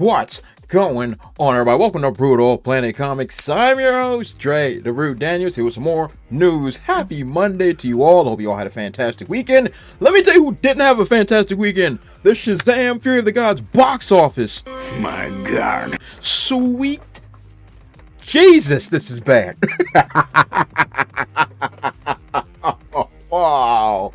What's going on, everybody? Welcome to Brutal Planet Comics. I'm your host, Dre the Root Daniels, here with some more news. Happy Monday to you all. Hope you all had a fantastic weekend. Let me tell you who didn't have a fantastic weekend. The Shazam! Fury of the Gods box office. My God. Sweet Jesus, this is bad. Wow.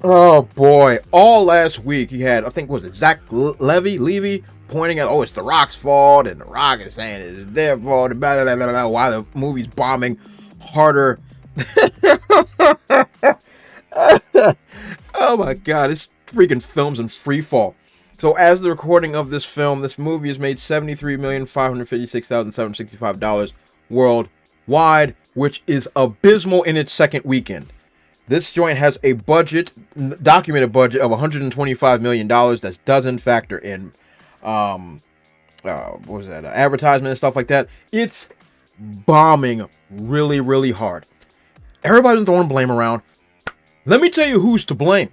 Oh boy, all last week he had, I think, was it Zach Levy pointing at, oh, it's The Rock's fault, and The Rock is saying it's their fault, and blah, blah, blah, blah, why the movie's bombing harder. Oh my God, this freaking film's in free fall. So as the recording of this film, this movie has made $73,556,765 worldwide, which is abysmal in its second weekend. This joint has a documented budget of $125 million. That doesn't factor in, advertisement and stuff like that. It's bombing really, really hard. Everybody's throwing blame around. Let me tell you who's to blame.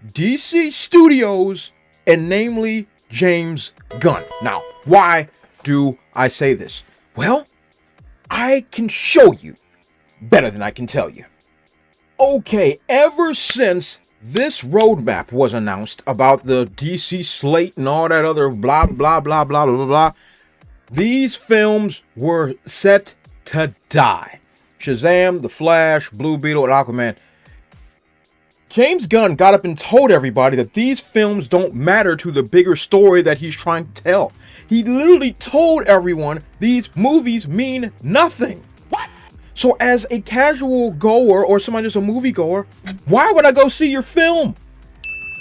DC Studios, and namely James Gunn. Now, why do I say this? Well, I can show you better than I can tell you. Okay, ever since this roadmap was announced about the DC Slate and all that other blah, blah, blah, blah, blah, blah, these films were set to die. Shazam, The Flash, Blue Beetle, and Aquaman. James Gunn got up and told everybody that these films don't matter to the bigger story that he's trying to tell. He literally told everyone these movies mean nothing. So as a casual goer or somebody just a movie goer, why would I go see your film?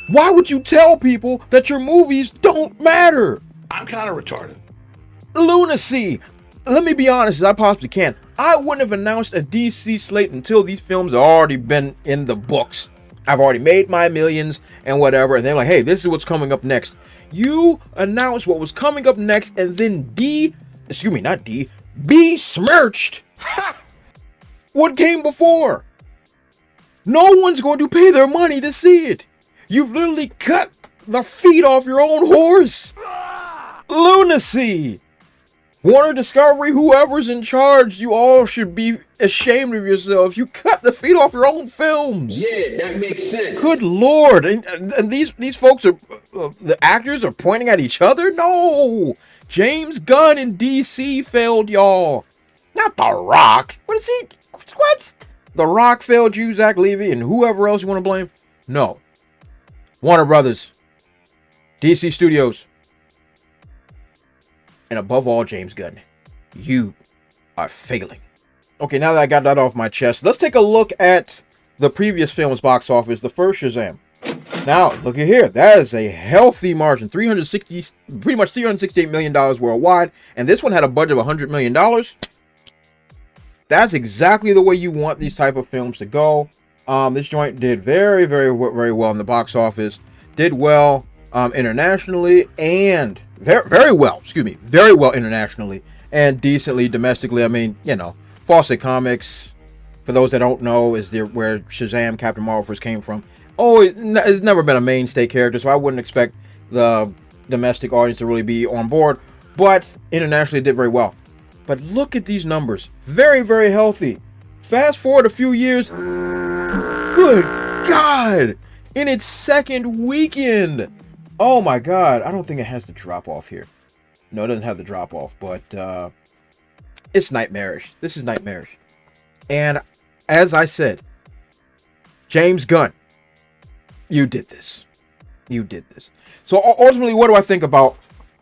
Why would you tell people that your movies don't matter? I'm kind of retarded. Lunacy. Let me be honest as I possibly can. I wouldn't have announced a DC Slate until these films have already been in the books. I've already made my millions and whatever, and they're like, hey, this is what's coming up next. You announced what was coming up next and then besmirched what came before. No one's going to pay their money to see it. You've literally cut the feet off your own horse. Lunacy. Warner Discovery, whoever's in charge, you all should be ashamed of yourselves. You cut the feet off your own films. Yeah, that makes sense. Good Lord. And these folks are, the actors are pointing at each other? No. James Gunn and DC failed y'all. Not The Rock. What? The Rock failed you, Zach Levy, and whoever else you want to blame? No. Warner Brothers, DC Studios, and above all, James Gunn. You are failing. Okay, now that I got that off my chest, let's take a look at the previous film's box office, the first Shazam. Now, look at here. That is a healthy margin. pretty much $368 million worldwide. And this one had a budget of $100 million. That's exactly the way you want these type of films to go. This joint did very, very, very well in the box office. Did well internationally and very well internationally and decently domestically. I mean, you know, Fawcett Comics, for those that don't know, is where Shazam, Captain Marvel first came from. Oh, it's never been a mainstay character, so I wouldn't expect the domestic audience to really be on board. But internationally, it did very well. But look at these numbers. Very, very healthy. Fast forward a few years. Good God. In its second weekend. Oh my God. I don't think it has the drop off here. No, it doesn't have the drop off. But it's nightmarish. This is nightmarish. And as I said, James Gunn, you did this. You did this. So ultimately, what do I think about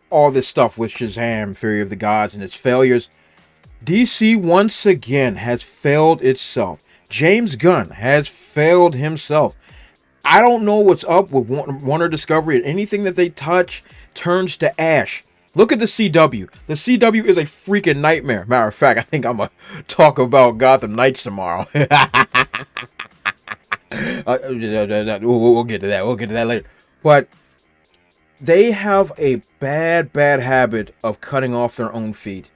all this stuff with Shazam, Fury of the Gods, and its failures? DC once again has failed itself. James Gunn has failed himself. I don't know what's up with Warner Discovery. Anything that they touch turns to ash. Look at the CW. The CW is a freaking nightmare. Matter of fact, I think I'm going to talk about Gotham Knights tomorrow. We'll get to that. We'll get to that later. But they have a bad habit of cutting off their own feet.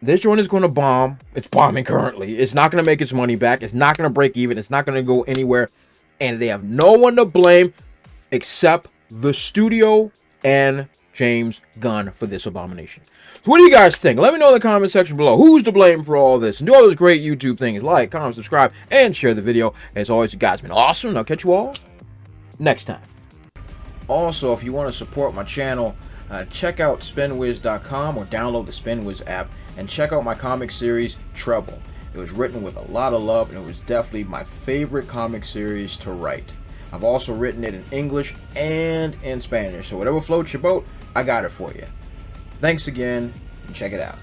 This joint is going to bomb. It's bombing currently. It's not going to make its money back. It's not going to break even. It's not going to go anywhere. And they have no one to blame except the studio and James Gunn for this abomination. So what do you guys think? Let me know in the comment section below. Who's to blame for all this? And do all those great YouTube things. Like, comment, subscribe, and share the video. As always, you guys have been awesome. I'll catch you all next time. Also, if you want to support my channel, check out spinwiz.com or download the SpinWiz app and check out my comic series, Trouble. It was written with a lot of love, and it was definitely my favorite comic series to write. I've also written it in English and in Spanish, so whatever floats your boat, I got it for you. Thanks again, and check it out.